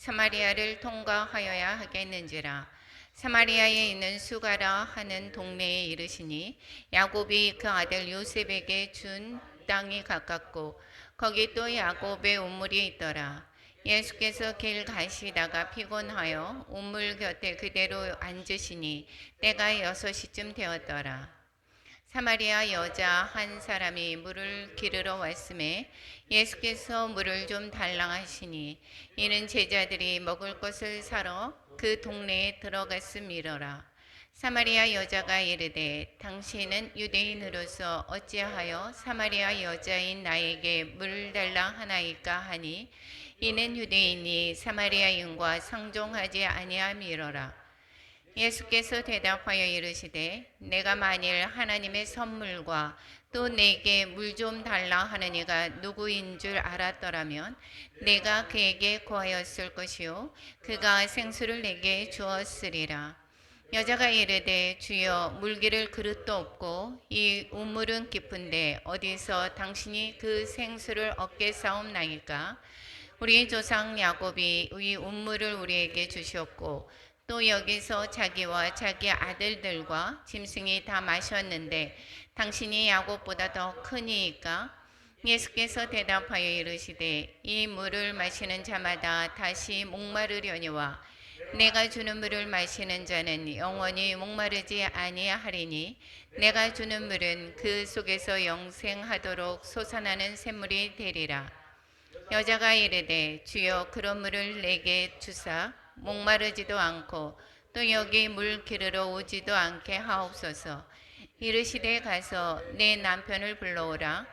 사마리아를 통과하여야 하겠는지라. 사마리아에 있는 수가라 하는 동네에 이르시니 야곱이 그 아들 요셉에게 준 땅이 가깝고 거기 또 야곱의 우물이 있더라. 예수께서 길 가시다가 피곤하여 우물 곁에 그대로 앉으시니 때가 6시쯤 되었더라. 사마리아 여자 한 사람이 물을 기르러 왔음에 예수께서 물을 좀 달라 하시니 이는 제자들이 먹을 것을 사러 그 동네에 들어갔음이러라. 사마리아 여자가 이르되 당신은 유대인으로서 어찌하여 사마리아 여자인 나에게 물 달라 하나이까 하니 이는 유대인이 사마리아인과 상종하지 아니함이러라. 예수께서 대답하여 이르시되 내가 만일 하나님의 선물과 또 내게 물 좀 달라 하는 이가 누구인 줄 알았더라면 내가 그에게 구하였을 것이요 그가 생수를 내게 주었으리라. 여자가 이르되 주여 물기를 그릇도 없고 이 우물은 깊은데 어디서 당신이 그 생수를 얻게 사옵나이까. 우리 조상 야곱이 이 우물을 우리에게 주셨고 또 여기서 자기와 자기 아들들과 짐승이 다 마셨는데 당신이 야곱보다 더 크니이까. 예수께서 대답하여 이르시되 이 물을 마시는 자마다 다시 목마르려니와 내가 주는 물을 마시는 자는 영원히 목마르지 아니하리니 내가 주는 물은 그 속에서 영생하도록 솟아나는 샘물이 되리라. 여자가 이르되 주여 그런 물을 내게 주사 목마르지도 않고 또 여기 물 기르러 오지도 않게 하옵소서. 이르시되 가서 내 남편을 불러오라.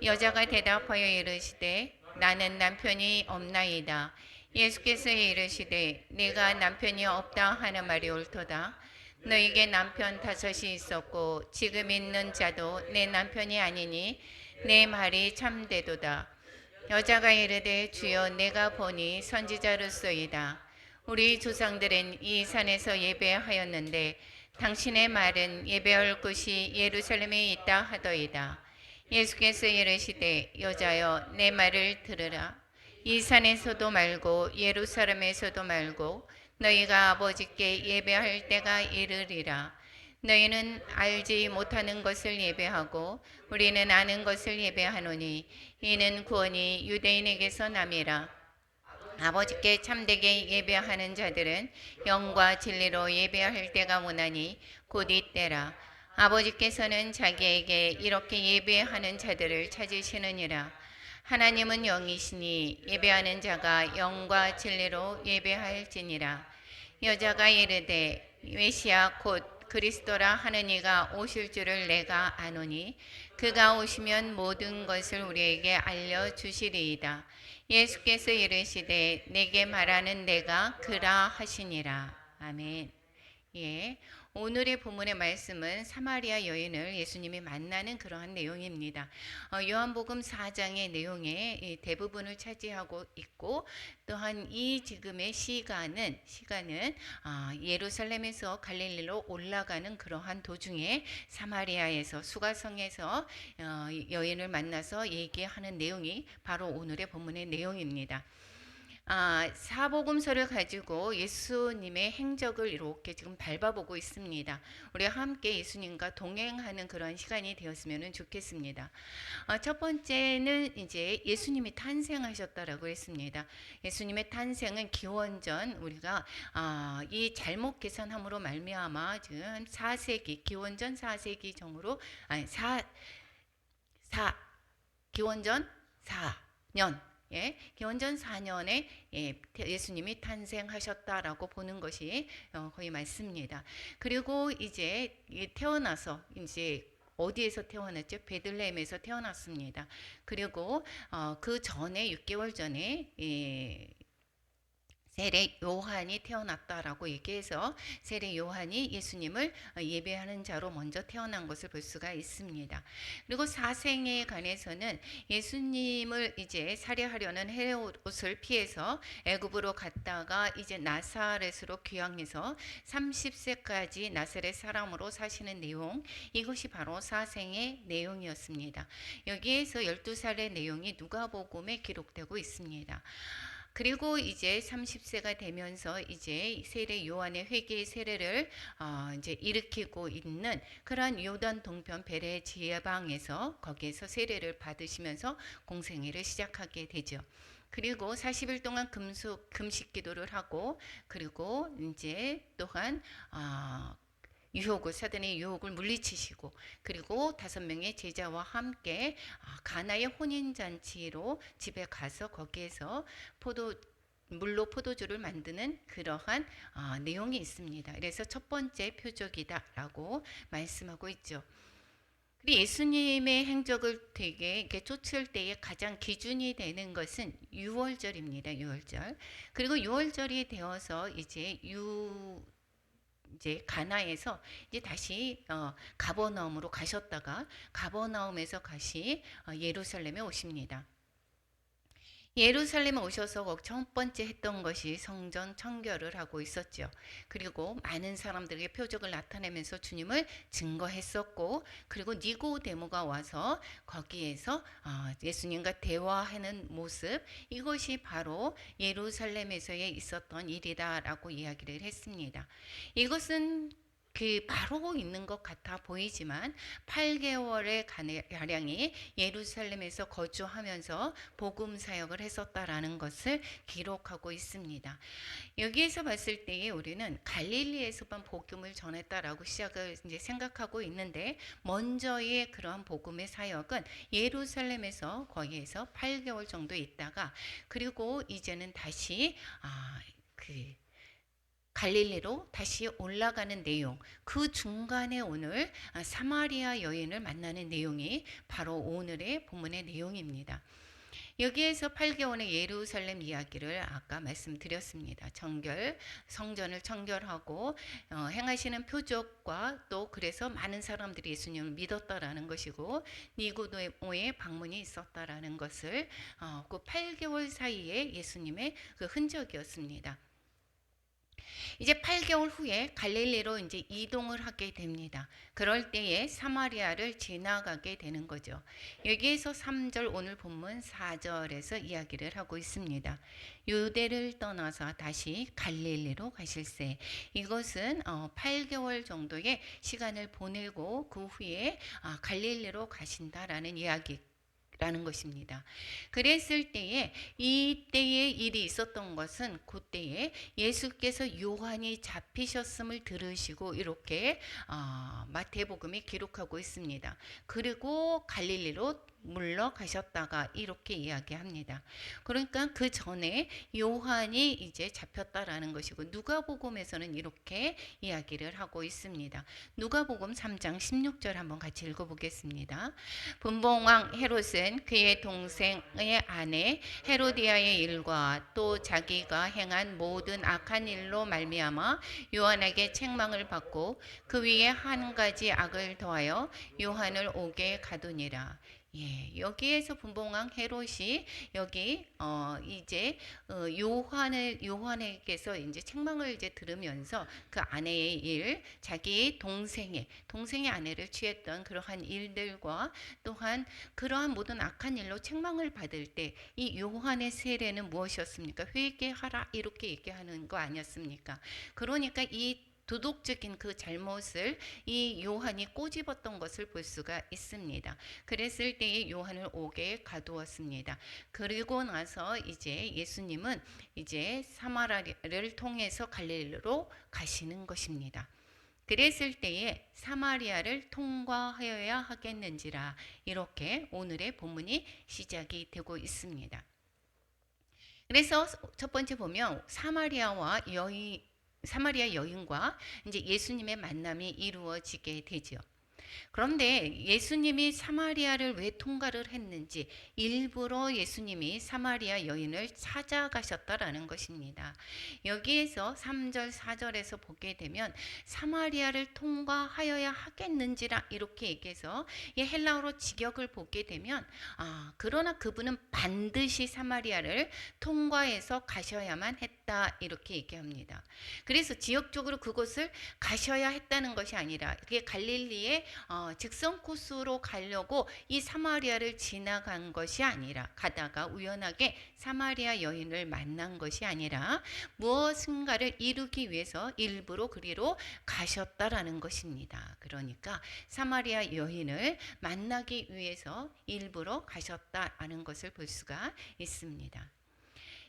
여자가 대답하여 이르시되 나는 남편이 없나이다. 예수께서 이르시되 네가 남편이 없다 하는 말이 옳도다. 너에게 남편 5이 있었고 지금 있는 자도 내 남편이 아니니 내 말이 참되도다. 여자가 이르되 주여 내가 보니 선지자로소이다. 우리 조상들은 이 산에서 예배하였는데 당신의 말은 예배할 곳이 예루살렘에 있다 하더이다. 예수께서 이르시되 여자여 내 말을 들으라. 이 산에서도 말고 예루살렘에서도 말고 너희가 아버지께 예배할 때가 이르리라. 너희는 알지 못하는 것을 예배하고 우리는 아는 것을 예배하노니 이는 구원이 유대인에게서 남이라. 아버지께 참되게 예배하는 자들은 영과 진리로 예배할 때가 오나니 곧 이때라. 아버지께서는 자기에게 이렇게 예배하는 자들을 찾으시느니라. 하나님은 영이시니 예배하는 자가 영과 진리로 예배할지니라. 여자가 이르되 메시아 곧 그리스도라 하는 이가 오실 줄을 내가 아노니 그가 오시면 모든 것을 우리에게 알려주시리이다. 예수께서 이르시되 내게 말하는 내가 그라 하시니라. 아멘. 예, 오늘의 본문의 말씀은 사마리아 여인을 예수님이 만나는 그러한 내용입니다. 요한복음 4장의 내용의 대부분을 차지하고 있고 또한 이 지금의 시간은 예루살렘에서 갈릴리로 올라가는 그러한 도중에 사마리아에서 수가성에서 여인을 만나서 얘기하는 내용이 바로 오늘의 본문의 내용입니다. 사복음서를 가지고 예수님의 행적을 이렇게 지금 밟아보고 있습니다. 우리가 함께 예수님과 동행하는 그런 시간이 되었으면 좋겠습니다. 첫 번째는 이제 예수님이 탄생하셨다라고 했습니다. 예수님의 탄생은 기원전 우리가 이 잘못 계산함으로 말미암아 지금 4세기 기원전 4세기 정으로 기원전 4년 기원전 4년에 예수님이 탄생하셨다라고 보는 것이 거의 맞습니다. 그리고 이제 태어나서 이제 어디에서 태어났죠? 베들레헴에서 태어났습니다. 그리고 그 전에 6개월 전에 세례 요한이 태어났다라고 얘기해서 세례 요한이 예수님을 예배하는 자로 먼저 태어난 것을 볼 수가 있습니다. 그리고 사생에 관해서는 예수님을 이제 살해하려는 헤롯을 피해서 애굽으로 갔다가 이제 나사렛으로 귀향해서 30세까지 나사렛 사람으로 사시는 내용, 이것이 바로 사생의 내용이었습니다. 여기에서 12살의 내용이 누가복음에 기록되고 있습니다. 그리고 이제 30세가 되면서 이제 세례 요한의 회개의 세례를 이제 일으키고 있는 그러한 요단 동편 베레 지방에서 거기에서 세례를 받으시면서 공생애를 시작하게 되죠. 그리고 40일 동안 금식 기도를 하고 그리고 이제 또한 유혹을 사단의 유혹을 물리치시고 그리고 5명의 제자와 함께 가나의 혼인 잔치로 집에 가서 거기에서 물로 포도주를 만드는 그러한 내용이 있습니다. 그래서 첫 번째 표적이다라고 말씀하고 있죠. 그리고 예수님의 행적을 되게 이렇게 쫓을 때에 가장 기준이 되는 것은 유월절입니다. 유월절. 그리고 유월절이 되어서 이제 가나에서 이제 다시 가버나움으로 가셨다가 가버나움에서 다시 예루살렘에 오십니다. 예루살렘에 오셔서 첫 번째 했던 것이 성전 청결을 하고 있었죠. 그리고 많은 사람들에게 표적을 나타내면서 주님을 증거했었고 그리고 니고데모가 와서 거기에서 예수님과 대화하는 모습 이것이 바로 예루살렘에서의 있었던 일이다라고 이야기를 했습니다. 이것은 바로 있는 것 같아 보이지만 8개월의 가량이 예루살렘에서 거주하면서 복음 사역을 했었다라는 것을 기록하고 있습니다. 여기에서 봤을 때에 우리는 갈릴리에서만 복음을 전했다라고 시작을 이제 생각하고 있는데 먼저의 그러한 복음의 사역은 예루살렘에서 거기에서 8개월 정도 있다가 그리고 이제는 다시 갈릴리로 다시 올라가는 내용, 그 중간에 오늘 사마리아 여인을 만나는 내용이 바로 오늘의 본문의 내용입니다. 여기에서 8개월의 예루살렘 이야기를 아까 말씀드렸습니다. 성전을 청결하고 행하시는 표적과 또 그래서 많은 사람들이 예수님을 믿었다라는 것이고 니고데모의 방문이 있었다라는 것을 그 8개월 사이에 예수님의 그 흔적이었습니다. 이제 8개월 후에 갈릴리로 이제 이동을 하게 됩니다. 그럴 때에 사마리아를 지나가게 되는 거죠. 여기에서 3절 오늘 본문 4절에서 이야기를 하고 있습니다. 유대를 떠나서 다시 갈릴리로 가실세. 이것은 8개월 정도의 시간을 보내고 그 후에 갈릴리로 가신다라는 이야기 라는 것입니다. 그랬을 때에 이때에 일이 있었던 것은 그때에 예수께서 요한이 잡히셨음을 들으시고 이렇게 마태복음이 기록하고 있습니다. 그리고 갈릴리로 물러가셨다가 이렇게 이야기합니다. 그러니까 그 전에 요한이 이제 잡혔다라는 것이고 누가복음에서는 이렇게 이야기를 하고 있습니다. 누가복음 3장 16절 한번 같이 읽어보겠습니다. 분봉왕 헤롯은 그의 동생의 아내 헤로디아의 일과 또 자기가 행한 모든 악한 일로 말미암아 요한에게 책망을 받고 그 위에 한 가지 악을 더하여 요한을 옥에 가두니라. 여기에서 분봉왕 헤롯이 여기 이제 요한에게서 이제 책망을 이제 들으면서 그 아내의 일, 자기 동생의 아내를 취했던 그러한 일들과 또한 그러한 모든 악한 일로 책망을 받을 때 이 요한의 세례는 무엇이었습니까? 회개하라 이렇게 얘기하는 거 아니었습니까? 그러니까 이 도덕적인 그 잘못을 이 요한이 꼬집었던 것을 볼 수가 있습니다. 그랬을 때에 요한을 옥에 가두었습니다. 그리고 나서 이제 예수님은 이제 사마리아를 통해서 갈릴리로 가시는 것입니다. 그랬을 때에 사마리아를 통과하여야 하겠는지라 이렇게 오늘의 본문이 시작이 되고 있습니다. 그래서 첫 번째 보면 사마리아 여인과 이제 예수님의 만남이 이루어지게 되죠. 그런데 예수님이 사마리아를 왜 통과를 했는지 일부러 예수님이 사마리아 여인을 찾아가셨다라는 것입니다. 여기에서 3절 4절에서 보게 되면 사마리아를 통과하여야 하겠는지라 이렇게 얘기해서 이 헬라어로 직역을 보게 되면 그러나 그분은 반드시 사마리아를 통과해서 가셔야만 했다 이렇게 얘기합니다. 그래서 지역적으로 그곳을 가셔야 했다는 것이 아니라 그게 갈릴리의 직선 코스로 가려고 이 사마리아를 지나간 것이 아니라, 가다가 우연하게 사마리아 여인을 만난 것이 아니라 무엇인가를 이루기 위해서 일부러 그리로 가셨다라는 것입니다. 그러니까 사마리아 여인을 만나기 위해서 일부러 가셨다라는 것을 볼 수가 있습니다.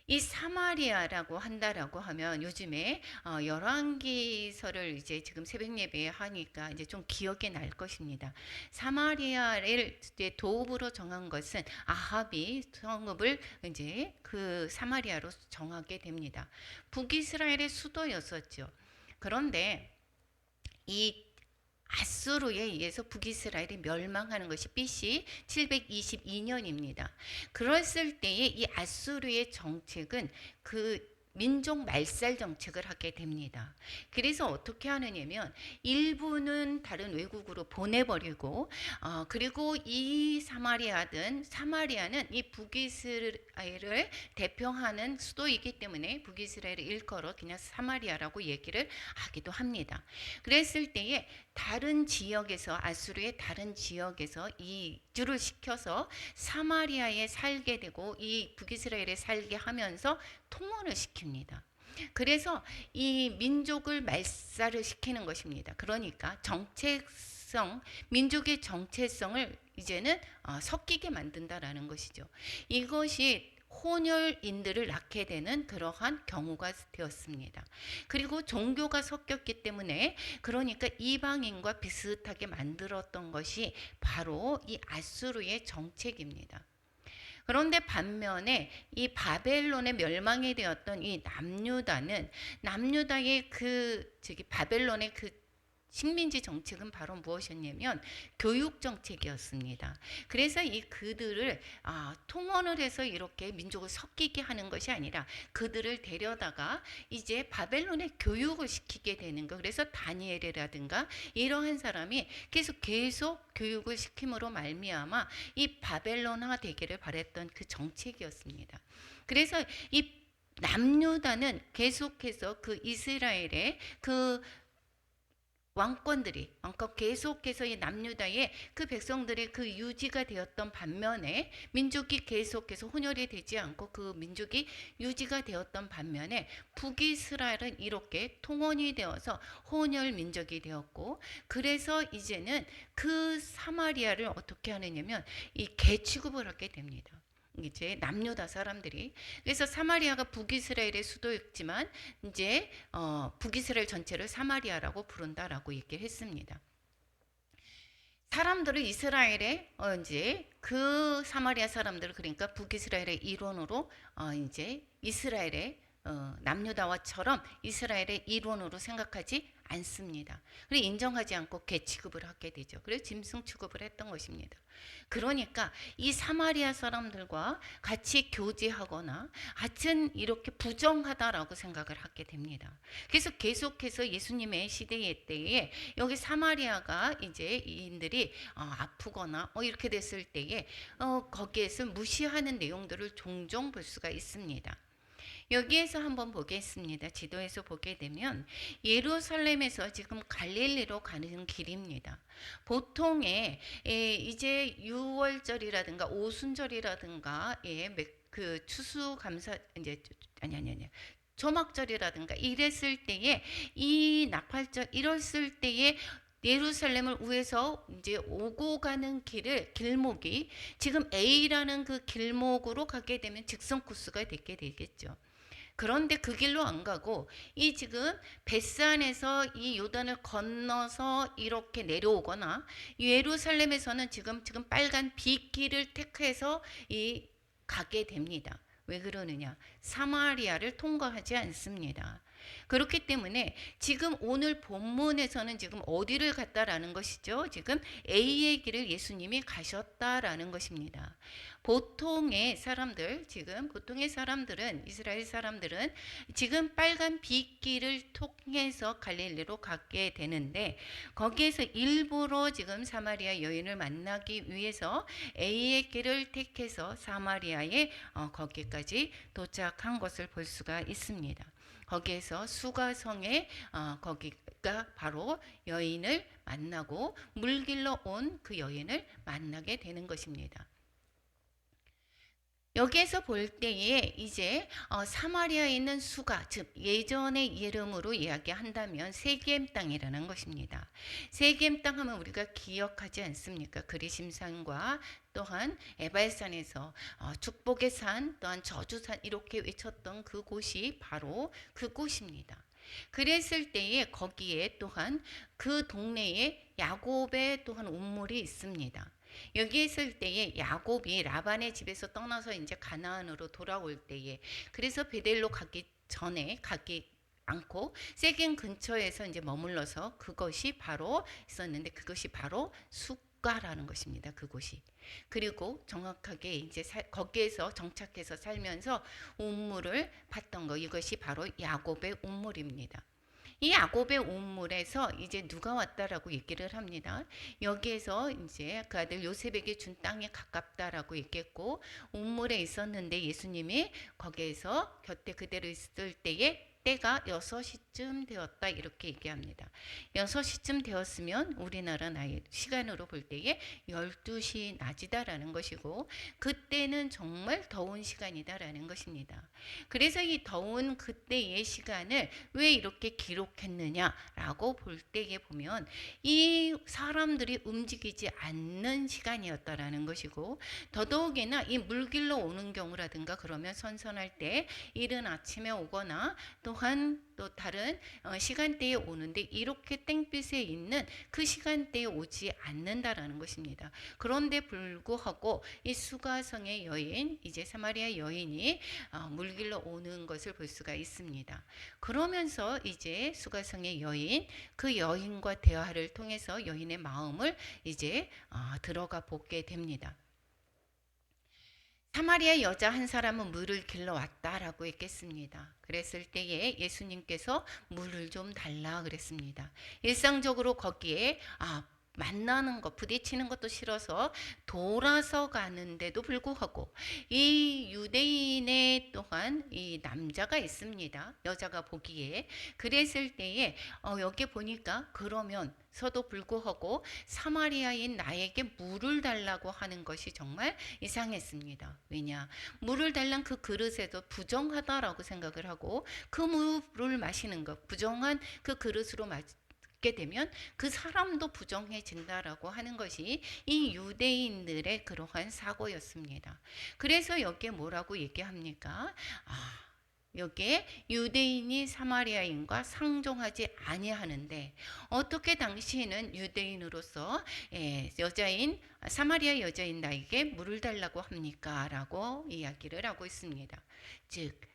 이 사마리아라고 한다라고 하면 요즘에 열왕기서를 이제 지금 새벽 예배에 하니까 이제 좀 기억에 날 것입니다. 사마리아를 이제 도읍으로 정한 것은 아합이 성읍을 이제 그 사마리아로 정하게 됩니다. 북이스라엘의 수도였었죠. 그런데 이 아수르에 의해서 북이스라엘이 멸망하는 것이 BC 722년입니다. 그랬을 때에 이 아수르의 정책은 그 민족 말살 정책을 하게 됩니다. 그래서 어떻게 하느냐면 일부는 다른 외국으로 보내버리고 그리고 이 사마리아는 이 북이스라엘을 대표하는 수도이기 때문에 북이스라엘을 일컬어 그냥 사마리아라고 얘기를 하기도 합니다. 그랬을 때에 다른 지역에서 아수르의 다른 지역에서 이주를 시켜서 사마리아에 살게 되고 이 북이스라엘에 살게 하면서 통원을 시킵니다. 그래서 이 민족을 말살을 시키는 것입니다. 그러니까 민족의 정체성을 이제는 섞이게 만든다라는 것이죠. 이것이 혼혈인들을 낳게 되는 그러한 경우가 되었습니다. 그리고 종교가 섞였기 때문에 그러니까 이방인과 비슷하게 만들었던 것이 바로 이 아수르의 정책입니다. 그런데 반면에 이 바벨론의 멸망이 되었던 이 남유다의 바벨론의 그 식민지 정책은 바로 무엇이었냐면 교육 정책이었습니다. 그래서 이 그들을 통원을 해서 이렇게 민족을 섞이게 하는 것이 아니라 그들을 데려다가 이제 바벨론의 교육을 시키게 되는 거. 그래서 다니엘이라든가 이러한 사람이 계속 교육을 시킴으로 말미암아 이 바벨론화 되기를 바랬던 그 정책이었습니다. 그래서 이 남유다는 계속해서 그 이스라엘의 그 왕권들이 계속해서 이 남유다의 그 백성들의 그 유지가 되었던 반면에 민족이 계속해서 혼혈이 되지 않고 그 민족이 유지가 되었던 반면에 북이스라엘은 이렇게 통혼이 되어서 혼혈 민족이 되었고, 그래서 이제는 그 사마리아를 어떻게 하느냐면 이 개취급을 하게 됩니다. 이제 남유다 사람들이. 그래서 사마리아가 북이스라엘의 수도였지만 이제 북이스라엘 전체를 사마리아라고 부른다라고 얘기를 했습니다. 사람들을 이스라엘의 이제 그 사마리아 사람들을, 그러니까 북이스라엘의 일원으로 이제 이스라엘의 남유다와처럼 이스라엘의 일원으로 생각하지 않습니다. 그리고 인정하지 않고 개취급을 하게 되죠. 그래서 짐승 취급을 했던 것입니다. 그러니까 이 사마리아 사람들과 같이 교제하거나 하여튼 이렇게 부정하다라고 생각을 하게 됩니다. 그래서 계속해서 예수님의 시대의 때에 여기 사마리아가 이제 이인들이 아프거나 이렇게 됐을 때에 거기에서 무시하는 내용들을 종종 볼 수가 있습니다. 여기에서 한번 보겠습니다. 지도에서 보게 되면 예루살렘에서 지금 갈릴리로 가는 길입니다. 보통에 이제 6월절이라든가 오순절이라든가 그 추수감사 이제 아니 초막절이라든가 이랬을 때에 이 나팔절 이랬을 때에 예루살렘을 위해서 이제 오고 가는 길목이 지금 A라는 그 길목으로 가게 되면 직선 코스가 되게 되겠죠. 그런데 그 길로 안 가고 이 지금 벳산에서 이 요단을 건너서 이렇게 내려오거나 예루살렘에서는 지금 빨간 빗길을 택해서 이 가게 됩니다. 왜 그러느냐? 사마리아를 통과하지 않습니다. 그렇기 때문에 지금 오늘 본문에서는 지금 어디를 갔다라는 것이죠? 지금 A의 길을 예수님이 가셨다라는 것입니다. 보통의 사람들은 이스라엘 사람들은 지금 빨간 빗길을 통해서 갈릴리로 가게 되는데 거기에서 일부러 지금 사마리아 여인을 만나기 위해서 A의 길을 택해서 사마리아에 거기까지 도착한 것을 볼 수가 있습니다. 거기에서 수가성에 거기가 바로 여인을 만나고 물길로 온 그 여인을 만나게 되는 것입니다. 여기에서 볼 때에 이제 사마리아에 있는 수가, 즉 예전의 이름으로 이야기한다면 세겜 땅이라는 것입니다. 세겜 땅 하면 우리가 기억하지 않습니까? 그리심산과 또한 에발산에서 축복의 산, 또한 저주산 이렇게 외쳤던 그곳이 바로 그곳입니다. 그랬을 때에 거기에 또한 그 동네에 야곱의 또한 운물이 있습니다. 여기 있을 때에 야곱이 라반의 집에서 떠나서 이제 가나안으로 돌아올 때에, 그래서 베델로 가기 전에 가기 않고 세겜 근처에서 이제 머물러서 그것이 바로 있었는데, 그것이 바로 숫가라는 것입니다. 그곳이. 그리고 정확하게 이제 거기에서 정착해서 살면서 운물을 봤던 거, 이것이 바로 야곱의 운물입니다. 이 야곱의 운물에서 이제 누가 왔다라고 얘기를 합니다. 여기에서 이제 그 아들 요셉에게 준 땅에 가깝다라고 얘기했고, 운물에 있었는데 예수님이 거기에서 곁에 그대로 있을 때에 때가 6시쯤 되었다 이렇게 얘기합니다. 6시쯤 되었으면 우리나라 나이 시간으로 볼 때에 12시 낮이다라는 것이고, 그때는 정말 더운 시간이다라는 것입니다. 그래서 이 더운 그때의 시간을 왜 이렇게 기록했느냐라고 볼 때에 보면 이 사람들이 움직이지 않는 시간이었다라는 것이고, 더더욱이나 이 물길로 오는 경우라든가 그러면 선선할 때 이른 아침에 오거나 또한 또 다른 시간대에 오는데, 이렇게 땡빛에 있는 그 시간대에 오지 않는다라는 것입니다. 그런데 불구하고 이 수가성의 여인, 이제 사마리아 여인이 물길로 오는 것을 볼 수가 있습니다. 그러면서 이제 수가성의 여인, 그 여인과 대화를 통해서 여인의 마음을 이제 들어가 보게 됩니다. 사마리아 여자 한 사람은 물을 길러 왔다라고 했겠습니다. 그랬을 때에 예수님께서 물을 좀 달라 그랬습니다. 일상적으로 거기에 만나는 것, 부딪히는 것도 싫어서 돌아서 가는데도 불구하고 이 유대인의 또한 이 남자가 있습니다. 여자가 보기에. 그랬을 때에 여기 보니까 그러면서도 불구하고 사마리아인 나에게 물을 달라고 하는 것이 정말 이상했습니다. 왜냐? 물을 달란 그 그릇에도 부정하다라고 생각을 하고, 그 물을 마시는 것, 부정한 그 그릇으로 게 되면 그 사람도 부정해진다라고 하는 것이 이 유대인들의 그러한 사고였습니다. 그래서 여기에 뭐라고 얘기합니까? 여기에 유대인이 사마리아인과 상종하지 아니하는데 어떻게 당신은 유대인으로서 여자인 사마리아 여자인 나에게 물을 달라고 합니까? 라고 이야기를 하고 있습니다. 즉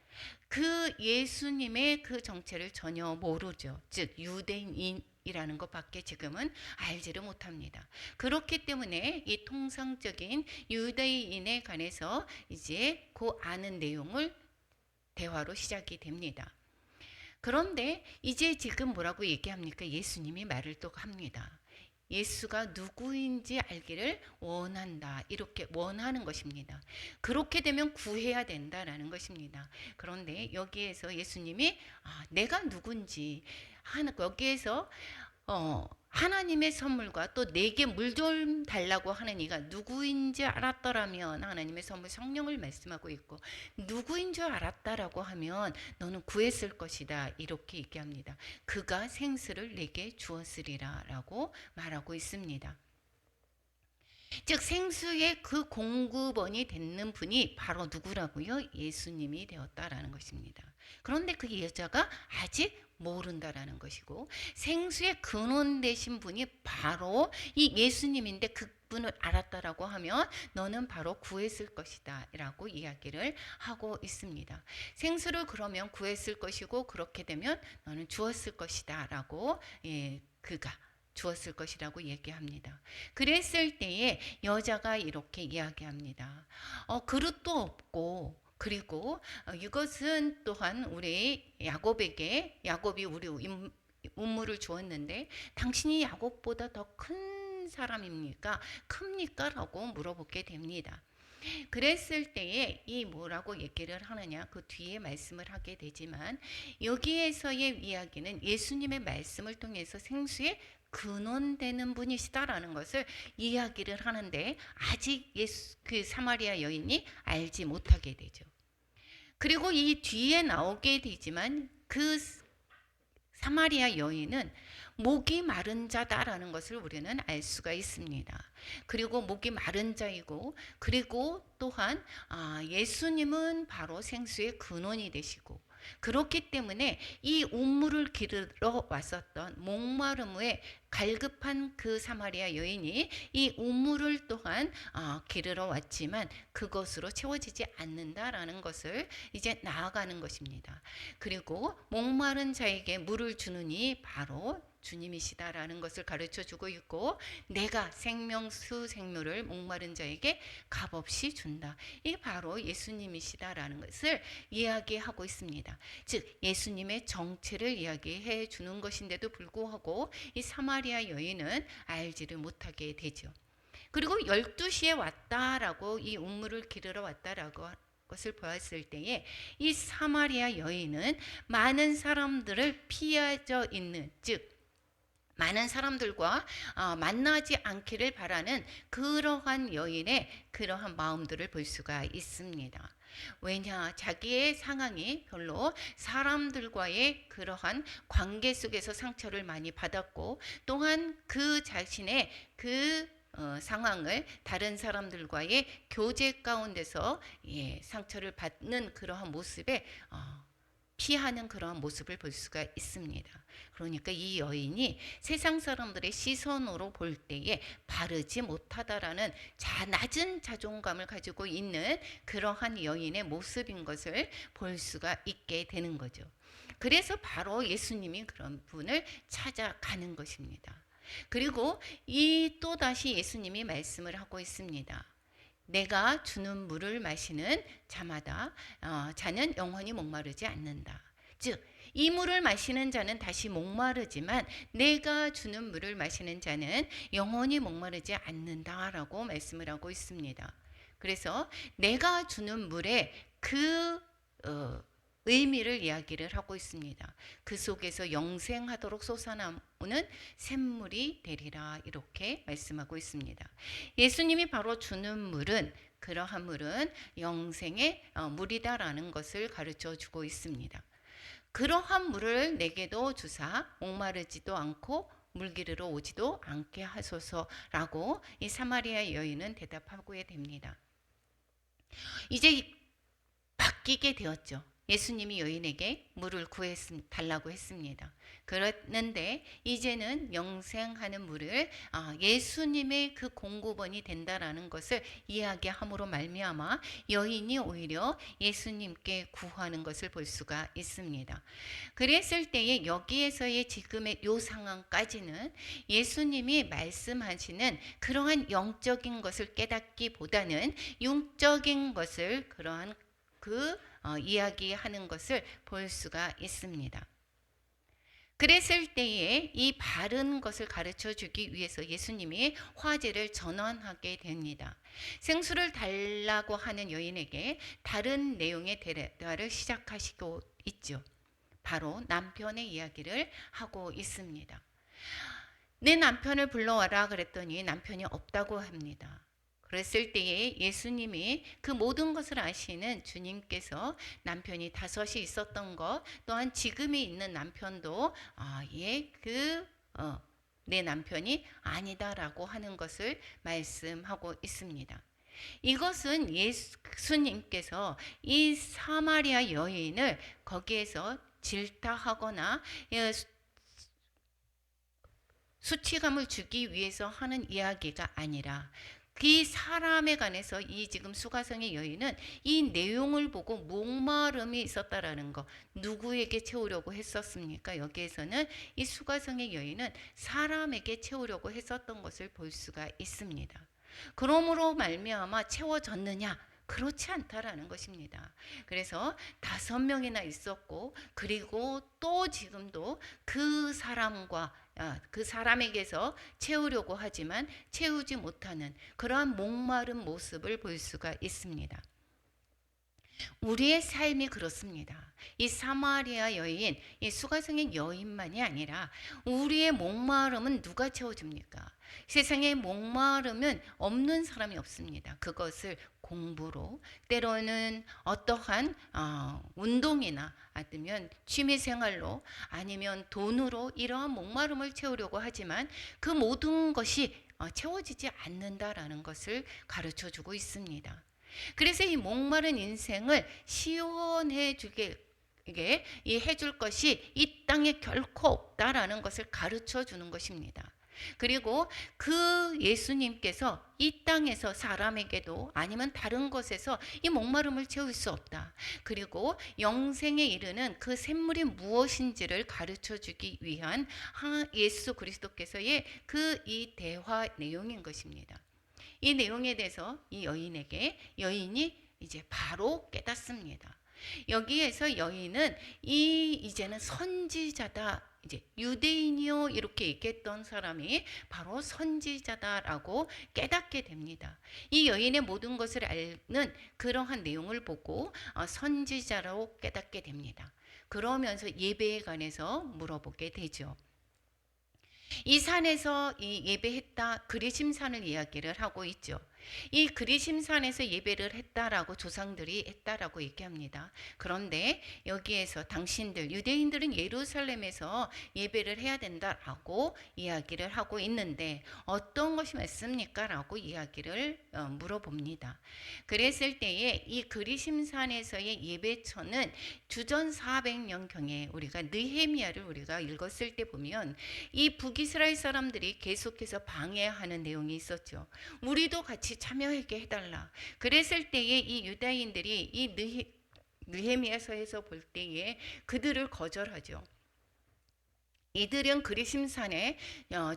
그 예수님의 그 정체를 전혀 모르죠. 즉 유대인이라는 것밖에 지금은 알지를 못합니다. 그렇기 때문에 이 통상적인 유대인에 관해서 이제 그 아는 내용을 대화로 시작이 됩니다. 그런데 이제 지금 뭐라고 얘기합니까? 예수님이 말을 또 합니다. 예수가 누구인지 알기를 원한다. 이렇게 원하는 것입니다. 그렇게 되면 구해야 된다라는 것입니다. 그런데 여기에서 예수님이 내가 누군지 여기에서 하나님의 선물과 또 내게 물 좀 달라고 하는 이가 누구인지 알았더라면, 하나님의 선물 성령을 말씀하고 있고, 누구인 줄 알았다라고 하면 너는 구했을 것이다 이렇게 얘기합니다. 그가 생수를 내게 주었으리라 라고 말하고 있습니다. 즉 생수의 그 공급원이 되는 분이 바로 누구라고요? 예수님이 되었다라는 것입니다. 그런데 그 여자가 아직 모른다라는 것이고, 생수의 근원 되신 분이 바로 이 예수님인데 그분을 알았다라고 하면 너는 바로 구했을 것이다 라고 이야기를 하고 있습니다. 생수를 그러면 구했을 것이고, 그렇게 되면 너는 주었을 것이다 라고 그가 주었을 것이라고 얘기합니다. 그랬을 때에 여자가 이렇게 이야기합니다. 그릇도 없고, 그리고 이것은 또한 우리 야곱이 우리 운물을 주었는데 당신이 야곱보다 더 큰 사람입니까? 큽니까? 라고 물어보게 됩니다. 그랬을 때에 이 뭐라고 얘기를 하느냐, 그 뒤에 말씀을 하게 되지만 여기에서의 이야기는 예수님의 말씀을 통해서 생수의 근원되는 분이시다라는 것을 이야기를 하는데 아직 그 사마리아 여인이 알지 못하게 되죠. 그리고 이 뒤에 나오게 되지만 그 사마리아 여인은 목이 마른 자다라는 것을 우리는 알 수가 있습니다. 그리고 목이 마른 자이고, 그리고 또한 예수님은 바로 생수의 근원이 되시고, 그렇기 때문에 이 우물을 기르러 왔었던 목마름에 갈급한 그 사마리아 여인이 이 우물을 또한 기르러 왔지만 그것으로 채워지지 않는다라는 것을 이제 나아가는 것입니다. 그리고 목마른 자에게 물을 주는 이 바로 주님이시다라는 것을 가르쳐 주고 있고, 내가 생명수 생물을 목마른 자에게 값없이 준다. 이게 바로 예수님이시다라는 것을 이야기하고 있습니다. 즉 예수님의 정체를 이야기해 주는 것인데도 불구하고 이 사마리아 여인은 알지를 못하게 되죠. 그리고 12시에 왔다라고, 이 우물을 기르러 왔다라고 것을 보았을 때에 이 사마리아 여인은 많은 사람들을 피하져 있는, 즉 많은 사람들과 만나지 않기를 바라는 그러한 여인의 그러한 마음들을 볼 수가 있습니다. 왜냐, 자기의 상황이 별로 사람들과의 그러한 관계 속에서 상처를 많이 받았고, 또한 그 자신의 그 상황을 다른 사람들과의 교제 가운데서 상처를 받는 그러한 모습에 피하는 그러한 모습을 볼 수가 있습니다. 그러니까 이 여인이 세상 사람들의 시선으로 볼 때에 바르지 못하다라는 낮은 자존감을 가지고 있는 그러한 여인의 모습인 것을 볼 수가 있게 되는 거죠. 그래서 바로 예수님이 그런 분을 찾아가는 것입니다. 그리고 이 또다시 예수님이 말씀을 하고 있습니다. 내가 주는 물을 마시는 자마다 자는 영원히 목마르지 않는다. 즉 이 물을 마시는 자는 다시 목마르지만 내가 주는 물을 마시는 자는 영원히 목마르지 않는다라고 말씀을 하고 있습니다. 그래서 내가 주는 물에 그 의미를 이야기를 하고 있습니다. 그 속에서 영생하도록 솟아나오는 샘물이 되리라, 이렇게 말씀하고 있습니다. 예수님이 바로 주는 물은, 그러한 물은 영생의 물이다라는 것을 가르쳐 주고 있습니다. 그러한 물을 내게도 주사 목마르지도 않고 물기르러 오지도 않게 하소서라고 이 사마리아 여인은 대답하고 됩니다. 이제 바뀌게 되었죠. 예수님이 여인에게 물을 달라고 했습니다. 그랬는데 이제는 영생하는 물을 예수님의 그 공급원이 된다라는 것을 이야기함으로 말미암아 여인이 오히려 예수님께 구하는 것을 볼 수가 있습니다. 그랬을 때에 여기에서의 지금의 요 상황까지는 예수님이 말씀하시는 그러한 영적인 것을 깨닫기보다는 육적인 것을 그러한 이야기하는 것을 볼 수가 있습니다. 그랬을 때에 이 바른 것을 가르쳐 주기 위해서 예수님이 화제를 전환하게 됩니다. 생수를 달라고 하는 여인에게 다른 내용의 대화를 시작하시고 있죠. 바로 남편의 이야기를 하고 있습니다. 내 남편을 불러와라 그랬더니 남편이 없다고 합니다. 그랬을 때에 예수님이 그 모든 것을 아시는 주님께서 남편이 5이 있었던 것, 또한 지금이 있는 남편도 내 남편이 아니다라고 하는 것을 말씀하고 있습니다. 이것은 예수님께서 이 사마리아 여인을 거기에서 질타하거나 수치감을 주기 위해서 하는 이야기가 아니라, 그 사람에 관해서 이 지금 수가성의 여인은 이 내용을 보고 목마름이 있었다라는 거, 누구에게 채우려고 했었습니까? 여기에서는 이 수가성의 여인은 사람에게 채우려고 했었던 것을 볼 수가 있습니다. 그러므로 말미암아 채워졌느냐? 그렇지 않다라는 것입니다. 그래서 5명이나 있었고, 그리고 또 지금도 그 사람과 그 사람에게서 채우려고 하지만 채우지 못하는 그러한 목마른 모습을 볼 수가 있습니다. 우리의 삶이 그렇습니다. 이 사마리아 여인, 이 수가성의 여인만이 아니라 우리의 목마름은 누가 채워줍니까? 세상에 목마름은 없는 사람이 없습니다. 그것을 공부로, 때로는 어떠한 운동이나 아니면 취미생활로, 아니면 돈으로 이러한 목마름을 채우려고 하지만 그 모든 것이 채워지지 않는다라는 것을 가르쳐 주고 있습니다. 그래서 이 목마른 인생을 시원해 주게 이 해줄 것이 이 땅에 결코 없다라는 것을 가르쳐 주는 것입니다. 그리고 그 예수님께서 이 땅에서 사람에게도 아니면 다른 곳에서 이 목마름을 채울 수 없다. 그리고 영생에 이르는 그 샘물이 무엇인지를 가르쳐 주기 위한 예수 그리스도께서의 그 이 대화 내용인 것입니다. 이 내용에 대해서 이 여인이 이제 바로 깨닫습니다. 여기에서 여인은 이제는 선지자다. 이제 유대인이요 이렇게 얘기했던 사람이 바로 선지자다라고 깨닫게 됩니다. 이 여인의 모든 것을 아는 그러한 내용을 보고 선지자로 깨닫게 됩니다. 그러면서 예배에 관해서 물어보게 되죠. 이 산에서 이 예배했다 그리심산을 이야기를 하고 있죠. 이 그리심산에서 예배를 했다라고 조상들이 했다라고 얘기합니다. 그런데 여기에서 당신들 유대인들은 예루살렘에서 예배를 해야 된다라고 이야기를 하고 있는데 어떤 것이 맞습니까? 라고 이야기를 물어봅니다. 그랬을 때에 이 그리심산에서의 예배처는 주전 400년경에 우리가 느헤미야를 우리가 읽었을 때 보면 이 북이스라엘 사람들이 계속해서 방해하는 내용이 있었죠. 우리도 같이 참여하게 해달라. 그랬을 때에 이 유다인들이 이 느헤미야서에서 볼 때에 그들을 거절하죠. 이들은 그리심산에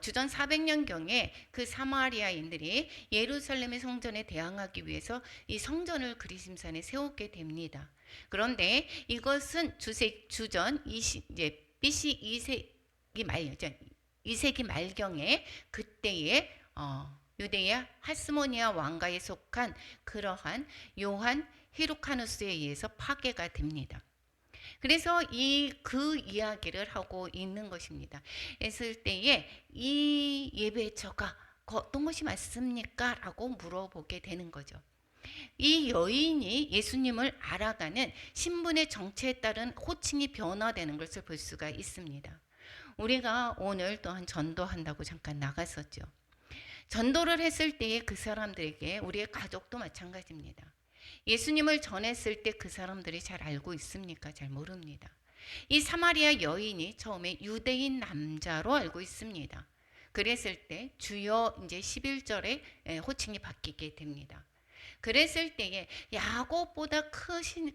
주전 400년경에 그 사마리아인들이 예루살렘의 성전에 대항하기 위해서 이 성전을 그리심산에 세우게 됩니다. 그런데 이것은 주전 BC 2세기 말경에 그때의 유대야 하스모니아 왕가에 속한 그러한 요한 히루카누스에 의해서 파괴가 됩니다. 그래서 그 이야기를 하고 있는 것입니다. 했을 때에 이 예배처가 어떤 것이 맞습니까? 라고 물어보게 되는 거죠. 이 여인이 예수님을 알아가는 신분의 정체에 따른 호칭이 변화되는 것을 볼 수가 있습니다. 우리가 오늘 또한 전도한다고 잠깐 나갔었죠. 전도를 했을 때에 그 사람들에게 우리의 가족도 마찬가지입니다. 예수님을 전했을 때 그 사람들이 잘 알고 있습니까? 잘 모릅니다. 이 사마리아 여인이 처음에 유대인 남자로 알고 있습니다. 그랬을 때 주여 이제 11절에 호칭이 바뀌게 됩니다. 그랬을 때에 야곱보다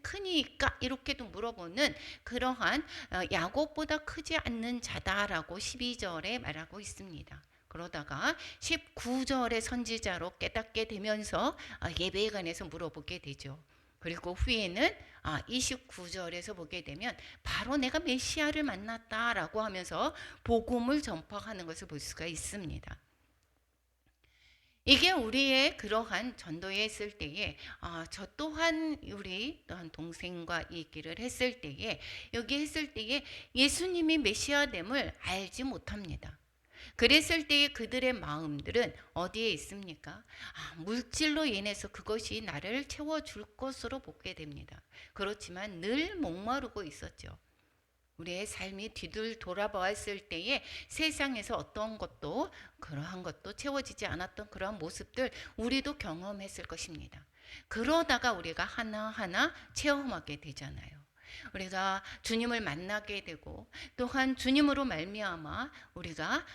크니까 이렇게도 물어보는 그러한 야곱보다 크지 않는 자다라고 12절에 말하고 있습니다. 그러다가 19절의 선지자로 깨닫게 되면서 예배에 관해서 물어보게 되죠. 그리고 후에는 29절에서 보게 되면 바로 내가 메시아를 만났다라고 하면서 복음을 전파하는 것을 볼 수가 있습니다. 이게 우리의 그러한 전도에 했을 때에 저 또한 우리 또한 동생과 얘기를 했을 때에 여기 했을 때에 예수님이 메시아됨을 알지 못합니다. 그랬을 때에 그들의 마음들은 어디에 있습니까? 물질로 인해서 그것이 나를 채워줄 것으로 보게 됩니다. 그렇지만 늘 목마르고 있었죠. 우리의 삶이 돌아보았을 때에 세상에서 어떤 것도 그러한 것도 채워지지 않았던 그러한 모습들 우리도 경험했을 것입니다. 그러다가 우리가 하나하나 체험하게 되잖아요. 우리가 주님을 만나게 되고 또한 주님으로 말미암아 우리가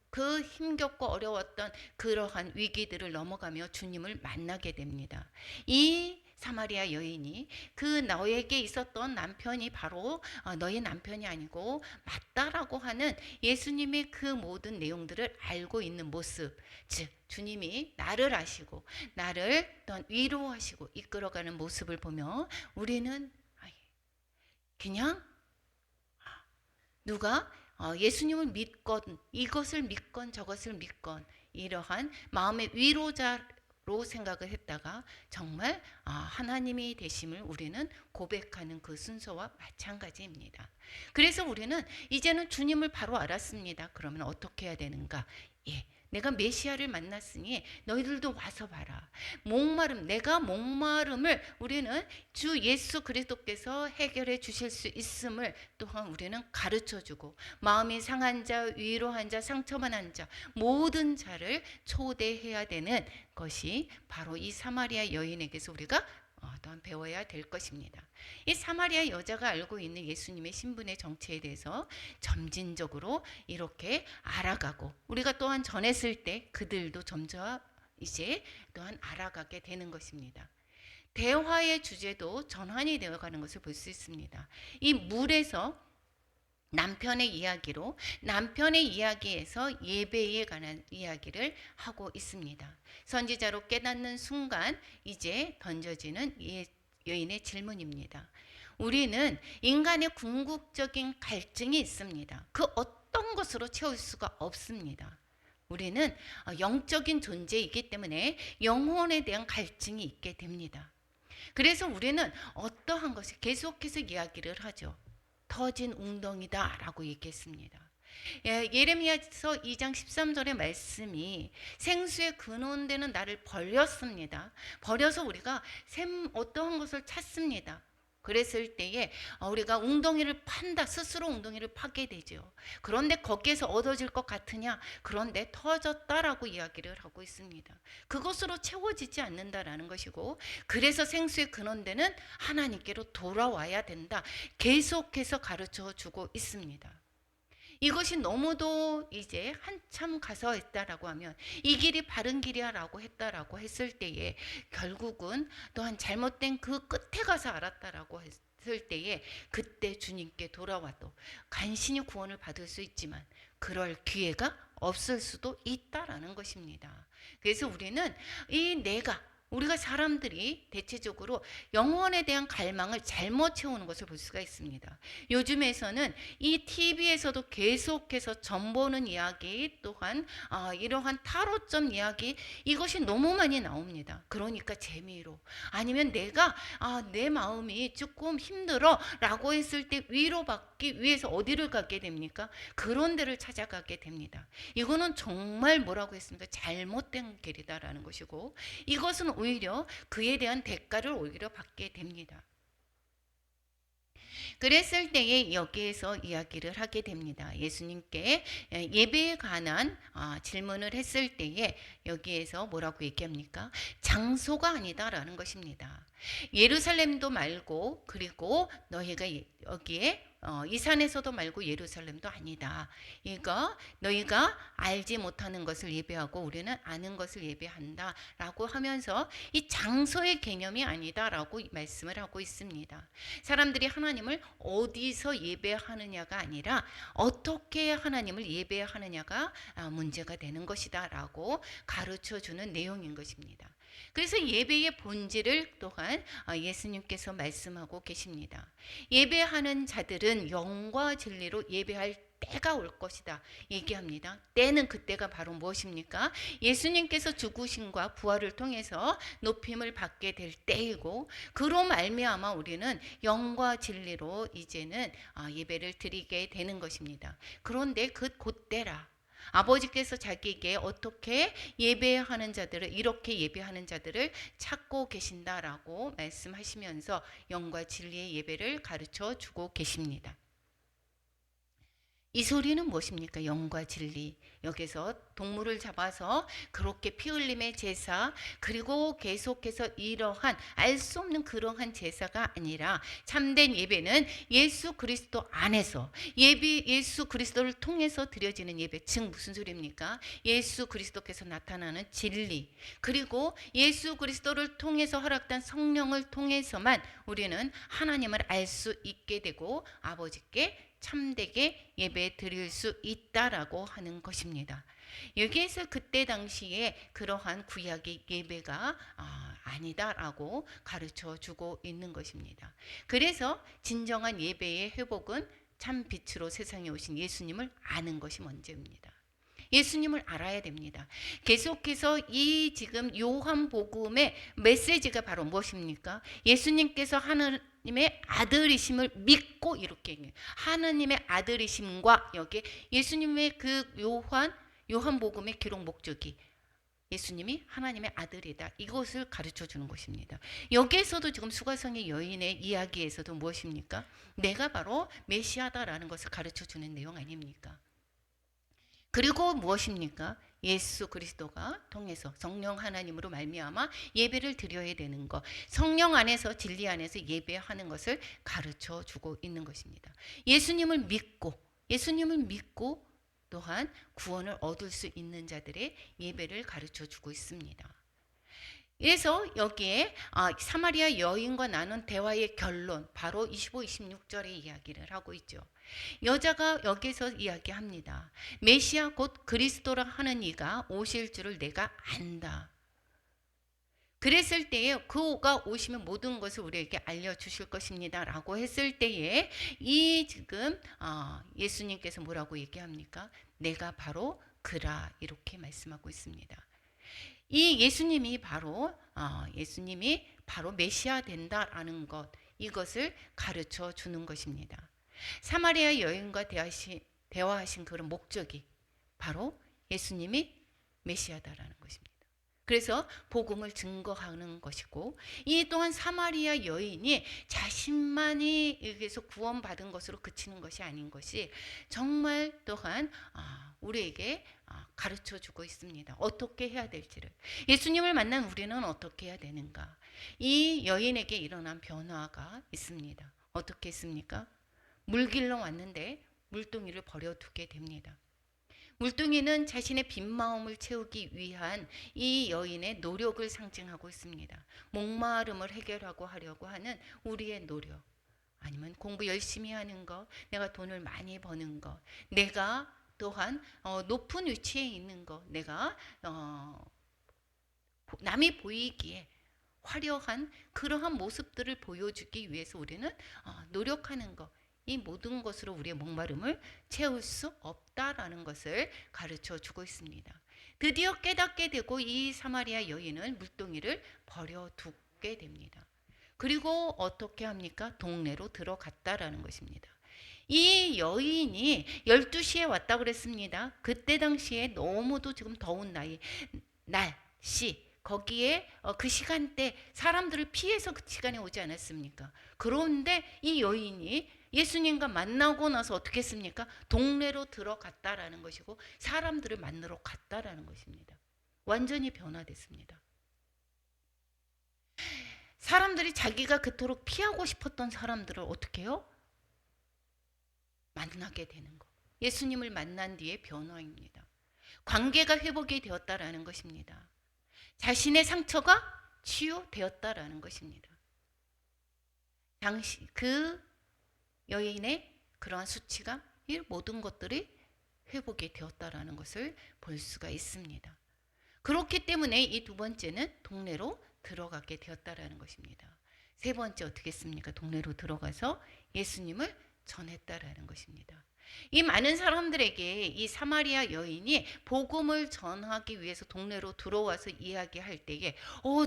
그 힘겹고 어려웠던 그러한 위기들을 넘어가며 주님을 만나게 됩니다. 이 사마리아 여인이 그 너에게 있었던 남편이 바로 너의 남편이 아니고 맞다라고 하는 예수님의 그 모든 내용들을 알고 있는 모습, 즉 주님이 나를 아시고 나를 또한 위로하시고 이끌어가는 모습을 보며 우리는 그냥 누가 예수님을 믿건 이것을 믿건 저것을 믿건 이러한 마음의 위로자로 생각을 했다가 정말 하나님이 되심을 우리는 고백하는 그 순서와 마찬가지입니다. 그래서 우리는 이제는 주님을 바로 알았습니다. 그러면 어떻게 해야 되는가? 내가 메시아를 만났으니 너희들도 와서 봐라. 내가 목마름을 우리는 주 예수 그리스도께서 해결해 주실 수 있음을 또한 우리는 가르쳐주고, 마음이 상한 자, 위로한 자, 상처만한 자, 모든 자를 초대해야 되는 것이 바로 이 사마리아 여인에게서 우리가 또한 배워야 될 것입니다. 이 사마리아 여자가 알고 있는 예수님의 신분의 정체에 대해서 점진적으로 이렇게 알아가고, 우리가 또한 전했을 때 그들도 점점 이제 또한 알아가게 되는 것입니다. 대화의 주제도 전환이 되어가는 것을 볼 수 있습니다. 이 물에서 남편의 이야기로, 남편의 이야기에서 예배에 관한 이야기를 하고 있습니다. 선지자로 깨닫는 순간 이제 던져지는 여인의 질문입니다. 우리는 인간의 궁극적인 갈증이 있습니다. 그 어떤 것으로 채울 수가 없습니다. 우리는 영적인 존재이기 때문에 영혼에 대한 갈증이 있게 됩니다. 그래서 우리는 어떠한 것을 계속해서 이야기를 하죠. 터진 웅덩이다 라고 얘기했습니다. 예레미야서 2장 13절의 말씀이 생수의 근원되는 나를 버렸습니다. 버려서 우리가 어떠한 것을 찾습니다. 그랬을 때에 우리가 웅덩이를 판다, 스스로 웅덩이를 파게 되죠. 그런데 거기에서 얻어질 것 같으냐? 그런데 터졌다라고 이야기를 하고 있습니다. 그것으로 채워지지 않는다라는 것이고, 그래서 생수의 근원되는 하나님께로 돌아와야 된다, 계속해서 가르쳐 주고 있습니다. 이것이 너무도 이제 한참 가서 했다라고 하면 이 길이 바른 길이야 라고 했다라고 했을 때에 결국은 또한 잘못된 그 끝에 가서 알았다라고 했을 때에 그때 주님께 돌아와도 간신히 구원을 받을 수 있지만 그럴 기회가 없을 수도 있다라는 것입니다. 그래서 우리는 우리가 사람들이 대체적으로 영혼에 대한 갈망을 잘못 채우는 것을 볼 수가 있습니다. 요즘에서는 이 TV에서도 계속해서 점 보는 이야기, 또한 이러한 타로점 이야기, 이것이 너무 많이 나옵니다. 그러니까 재미로, 아니면 내 마음이 조금 힘들어 라고 했을 때 위로받기 위해서 어디를 가게 됩니까? 그런 데를 찾아가게 됩니다. 이거는 정말 뭐라고 했습니까? 잘못된 길이다라는 것이고, 이것은 오히려 그에 대한 대가를 오히려 받게 됩니다. 그랬을 때에 여기에서 이야기를 하게 됩니다. 예수님께 예배에 관한 질문을 했을 때에 여기에서 뭐라고 얘기합니까? 장소가 아니다라는 것입니다. 예루살렘도 말고, 그리고 너희가 여기에 이 산에서도 말고 예루살렘도 아니다. 이거 너희가 알지 못하는 것을 예배하고 우리는 아는 것을 예배한다 라고 하면서 이 장소의 개념이 아니다 라고 말씀을 하고 있습니다. 사람들이 하나님을 어디서 예배하느냐가 아니라 어떻게 하나님을 예배하느냐가 문제가 되는 것이다 라고 가르쳐주는 내용인 것입니다. 그래서 예배의 본질을 또한 예수님께서 말씀하고 계십니다. 예배하는 자들은 영과 진리로 예배할 때가 올 것이다 얘기합니다. 때는 그때가 바로 무엇입니까? 예수님께서 죽으심과 부활을 통해서 높임을 받게 될 때이고, 그로 말미암아 우리는 영과 진리로 이제는 예배를 드리게 되는 것입니다. 그런데 그때라 아버지께서 자기에게 어떻게 예배하는 자들을, 이렇게 예배하는 자들을 찾고 계신다라고 말씀하시면서 영과 진리의 예배를 가르쳐 주고 계십니다. 이 소리는 무엇입니까? 영과 진리. 여기서 동물을 잡아서 그렇게 피 흘림의 제사, 그리고 계속해서 이러한 알 수 없는 그러한 제사가 아니라 참된 예배는 예수 그리스도 안에서 예수 그리스도를 통해서 드려지는 예배. 즉 무슨 소리입니까? 예수 그리스도께서 나타나는 진리, 그리고 예수 그리스도를 통해서 허락된 성령을 통해서만 우리는 하나님을 알 수 있게 되고 아버지께 참되게 예배 드릴 수 있다라고 하는 것입니다. 여기에서 그때 당시에 그러한 구약의 예배가 아니다라고 가르쳐 주고 있는 것입니다. 그래서 진정한 예배의 회복은 참 빛으로 세상에 오신 예수님을 아는 것이 먼저입니다. 예수님을 알아야 됩니다. 계속해서 이 지금 요한복음의 메시지가 바로 무엇입니까? 예수님께서 하나님의 아들이심을 믿고 이렇게 얘기해요. 하나님의 아들이심과 여기에 예수님의 그 요한복음의 기록 목적이 예수님이 하나님의 아들이다. 이것을 가르쳐 주는 것입니다. 여기에서도 지금 수가성의 여인의 이야기에서도 무엇입니까? 내가 바로 메시아다라는 것을 가르쳐 주는 내용 아닙니까? 그리고 무엇입니까? 예수 그리스도가 통해서 성령 하나님으로 말미암아 예배를 드려야 되는 것, 성령 안에서 진리 안에서 예배하는 것을 가르쳐 주고 있는 것입니다. 예수님을 믿고 또한 구원을 얻을 수 있는 자들의 예배를 가르쳐 주고 있습니다. 그래서 여기에 사마리아 여인과 나눈 대화의 결론, 바로 25, 26절의 이야기를 하고 있죠. 여자가 여기서 이야기합니다. 메시아 곧 그리스도라 하는 이가 오실 줄을 내가 안다. 그랬을 때에 그가 오시면 모든 것을 우리에게 알려주실 것입니다 라고 했을 때에 이 지금 예수님께서 뭐라고 얘기합니까? 내가 바로 그라, 이렇게 말씀하고 있습니다. 이 예수님이 바로 메시아 된다라는 것, 이것을 가르쳐 주는 것입니다. 사마리아 여인과 대화하신 그런 목적이 바로 예수님이 메시아다라는 것입니다. 그래서 복음을 증거하는 것이고, 이 또한 사마리아 여인이 자신만이 여기서 구원받은 것으로 그치는 것이 아닌 것이 정말 또한 우리에게 가르쳐 주고 있습니다. 어떻게 해야 될지를. 예수님을 만난 우리는 어떻게 해야 되는가. 이 여인에게 일어난 변화가 있습니다. 어떻게 했습니까? 물길로 왔는데 물동이를 버려두게 됩니다. 물동이는 자신의 빈 마음을 채우기 위한 이 여인의 노력을 상징하고 있습니다. 목마름을 해결하고 하려고 하는 우리의 노력, 아니면 공부 열심히 하는 것, 내가 돈을 많이 버는 것, 내가 또한 높은 위치에 있는 것, 내가 남이 보이기에 화려한 그러한 모습들을 보여주기 위해서 우리는 노력하는 것, 이 모든 것으로 우리의 목마름을 채울 수 없다라는 것을 가르쳐 주고 있습니다. 드디어 깨닫게 되고 이 사마리아 여인은 물동이를 버려두게 됩니다. 그리고 어떻게 합니까? 동네로 들어갔다라는 것입니다. 이 여인이 12시에 왔다 그랬습니다. 그때 당시에 너무도 지금 더운 날씨, 거기에 그 시간대 사람들을 피해서 그 시간에 오지 않았습니까? 그런데 이 여인이 예수님과 만나고 나서 어떻게 했습니까? 동네로 들어갔다라는 것이고 사람들을 만나러 갔다라는 것입니다. 완전히 변화됐습니다. 사람들이 자기가 그토록 피하고 싶었던 사람들을 어떻게 해요? 만나게 되는 것. 예수님을 만난 뒤의 변화입니다. 관계가 회복이 되었다라는 것입니다. 자신의 상처가 치유되었다라는 것입니다. 당시 그 여인의 그러한 수치가, 이 모든 것들이 회복이 되었다라는 것을 볼 수가 있습니다. 그렇기 때문에 이 두 번째는 동네로 들어가게 되었다라는 것입니다. 세 번째 어떻게 했습니까? 동네로 들어가서 예수님을 전했다라는 것입니다. 이 많은 사람들에게 이 사마리아 여인이 복음을 전하기 위해서 동네로 들어와서 이야기할 때에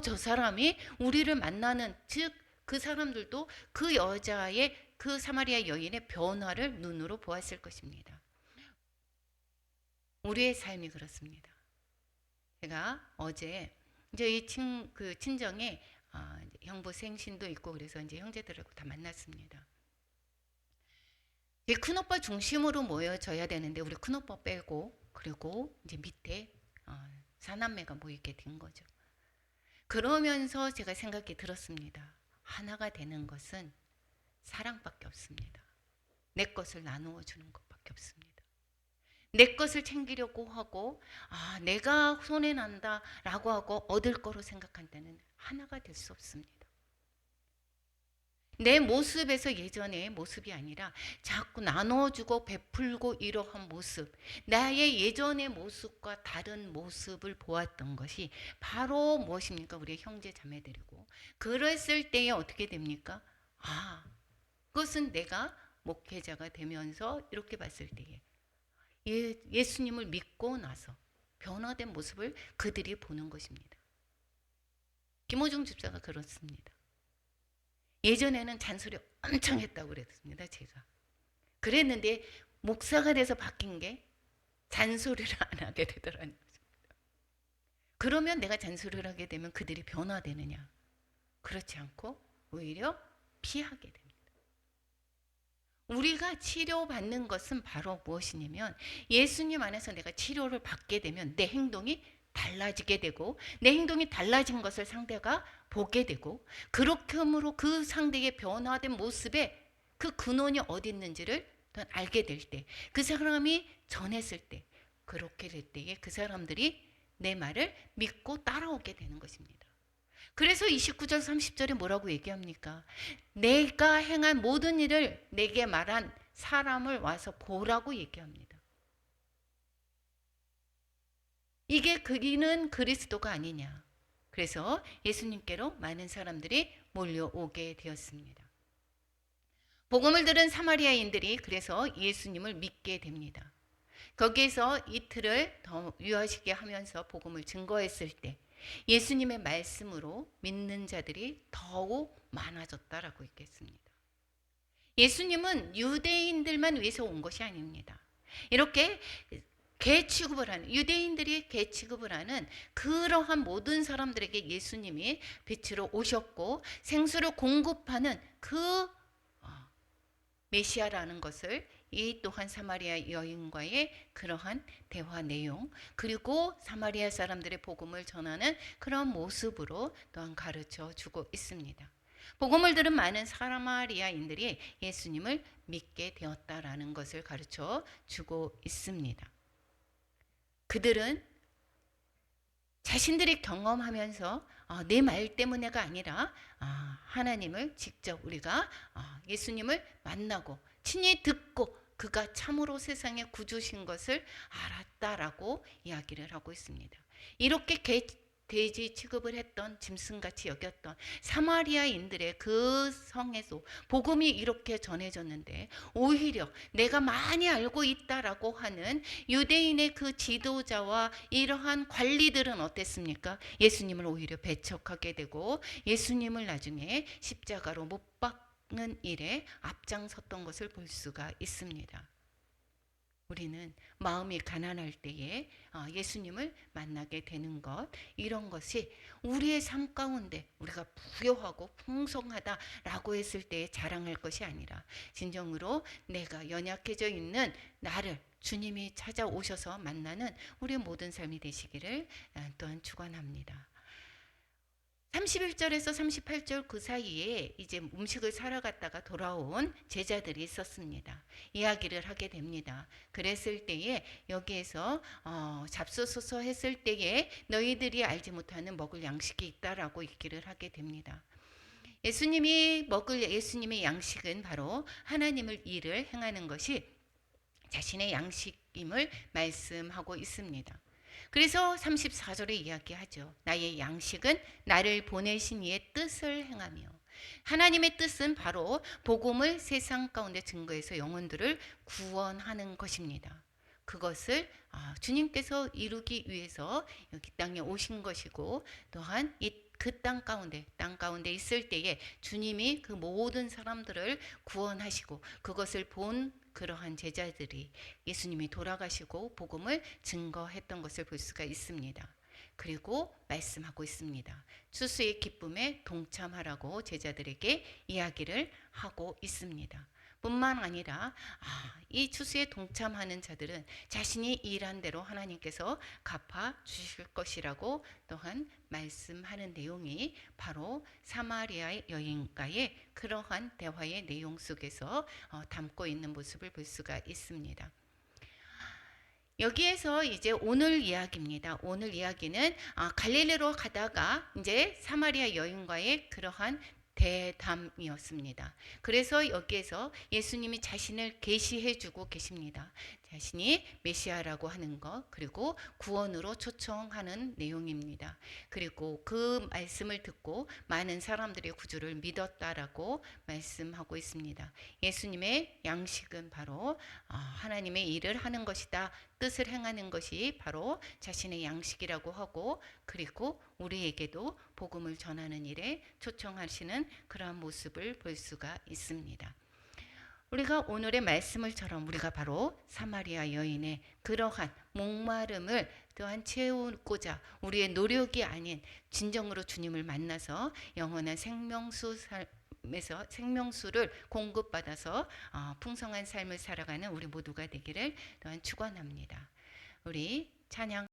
저 사람이 우리를 만나는, 즉 그 사람들도 그 여자의, 그 사마리아 여인의 변화를 눈으로 보았을 것입니다. 우리의 삶이 그렇습니다. 제가 어제 이제 이 친정에 형부 생신도 있고 그래서 이제 형제들하고 다 만났습니다. 제 큰오빠 중심으로 모여져야 되는데 우리 큰오빠 빼고 그리고 이제 밑에 사남매가 모이게 된 거죠. 그러면서 제가 생각이 들었습니다. 하나가 되는 것은 사랑밖에 없습니다. 내 것을 나누어 주는 것밖에 없습니다. 내 것을 챙기려고 하고 내가 손해난다라고 하고 얻을 거로 생각할 때는 하나가 될 수 없습니다. 내 모습에서 예전의 모습이 아니라 자꾸 나눠주고 베풀고 이러한 모습, 나의 예전의 모습과 다른 모습을 보았던 것이 바로 무엇입니까? 우리 형제 자매들이고, 그랬을 때에 어떻게 됩니까? 그것은 내가 목회자가 되면서 이렇게 봤을 때에 예수님을 믿고 나서 변화된 모습을 그들이 보는 것입니다. 김호중 집사가 그렇습니다. 예전에는 잔소리 엄청 했다고 그랬습니다. 제가 그랬는데 목사가 돼서 바뀐 게 잔소리를 안 하게 되더라는 것입니다. 그러면 내가 잔소리를 하게 되면 그들이 변화되느냐? 그렇지 않고 오히려 피하게 됩니다. 우리가 치료받는 것은 바로 무엇이냐면 예수님 안에서 내가 치료를 받게 되면 내 행동이 달라지게 되고, 내 행동이 달라진 것을 상대가 보게 되고, 그렇게 함으로 그 상대의 변화된 모습에 그 근원이 어디 있는지를 알게 될 때, 그 사람이 전했을 때, 그렇게 될 때에 그 사람들이 내 말을 믿고 따라오게 되는 것입니다. 그래서 29절 30절에 뭐라고 얘기합니까? 내가 행한 모든 일을 내게 말한 사람을 와서 보라고 얘기합니다. 이게 그리는 그리스도가 아니냐. 그래서 예수님께로 많은 사람들이 몰려오게 되었습니다. 복음을 들은 사마리아인들이 그래서 예수님을 믿게 됩니다. 거기에서 이틀을 더 유하시게 하면서 복음을 증거했을 때 예수님의 말씀으로 믿는 자들이 더욱 많아졌다라고 읽겠습니다. 예수님은 유대인들만 위해서 온 것이 아닙니다. 이렇게 개 취급을 하는, 유대인들이 개 취급을 하는 그러한 모든 사람들에게 예수님이 빛으로 오셨고 생수를 공급하는 그 메시아라는 것을, 이 또한 사마리아 여인과의 그러한 대화 내용, 그리고 사마리아 사람들의 복음을 전하는 그런 모습으로 또한 가르쳐 주고 있습니다. 복음을 들은 많은 사마리아인들이 예수님을 믿게 되었다라는 것을 가르쳐 주고 있습니다. 그들은 자신들이 경험하면서 내 말 때문에가 아니라 하나님을 직접 우리가 예수님을 만나고 친히 듣고 그가 참으로 세상에 구주신 것을 알았다라고 이야기를 하고 있습니다. 이렇게 돼지 취급을 했던, 짐승같이 여겼던 사마리아인들의 그 성에서 복음이 이렇게 전해졌는데, 오히려 내가 많이 알고 있다라고 하는 유대인의 그 지도자와 이러한 관리들은 어땠습니까? 예수님을 오히려 배척하게 되고 예수님을 나중에 십자가로 못 박는 일에 앞장섰던 것을 볼 수가 있습니다. 우리는 마음이 가난할 때에 예수님을 만나게 되는 것, 이런 것이 우리의 삶 가운데 우리가 부유하고 풍성하다라고 했을 때에 자랑할 것이 아니라 진정으로 내가 연약해져 있는 나를 주님이 찾아오셔서 만나는 우리의 모든 삶이 되시기를 또한 축원합니다. 31절에서 38절 그 사이에 이제 음식을 사러 갔다가 돌아온 제자들이 있었습니다. 이야기를 하게 됩니다. 그랬을 때에 여기에서 잡수소서 했을 때에 너희들이 알지 못하는 먹을 양식이 있다라고 얘기를 하게 됩니다. 예수님이 먹을 예수님의 양식은 바로 하나님을 일을 행하는 것이 자신의 양식임을 말씀하고 있습니다. 그래서 34절에 이야기하죠. 나의 양식은 나를 보내신 이의 뜻을 행하며, 하나님의 뜻은 바로 복음을 세상 가운데 증거해서 영혼들을 구원하는 것입니다. 그것을 주님께서 이루기 위해서 여기 땅에 오신 것이고, 또한 그 땅 가운데 있을 때에 주님이 그 모든 사람들을 구원하시고, 그것을 본 그러한 제자들이 예수님이 돌아가시고 복음을 증거했던 것을 볼 수가 있습니다. 그리고 말씀하고 있습니다. 추수의 기쁨에 동참하라고 제자들에게 이야기를 하고 있습니다. 뿐만 아니라 이 추수에 동참하는 자들은 자신이 일한 대로 하나님께서 갚아 주실 것이라고 또한 말씀하는 내용이 바로 사마리아의 여인과의 그러한 대화의 내용 속에서 담고 있는 모습을 볼 수가 있습니다. 여기에서 이제 오늘 이야기입니다. 오늘 이야기는 갈릴리로 가다가 이제 사마리아 여인과의 그러한 대담이었습니다. 그래서 여기에서 예수님이 자신을 계시해 주고 계십니다. 자신이 메시아라고 하는 것, 그리고 구원으로 초청하는 내용입니다. 그리고 그 말씀을 듣고 많은 사람들이 구주를 믿었다라고 말씀하고 있습니다. 예수님의 양식은 바로 하나님의 일을 하는 것이다. 뜻을 행하는 것이 바로 자신의 양식이라고 하고, 그리고 우리에게도 복음을 전하는 일에 초청하시는 그러한 모습을 볼 수가 있습니다. 우리가 오늘의 말씀을처럼 우리가 바로 사마리아 여인의 그러한 목마름을 또한 채우고자 우리의 노력이 아닌 진정으로 주님을 만나서 영원한 생명수에서 생명수를 공급받아서 풍성한 삶을 살아가는 우리 모두가 되기를 또한 축원합니다. 우리 찬양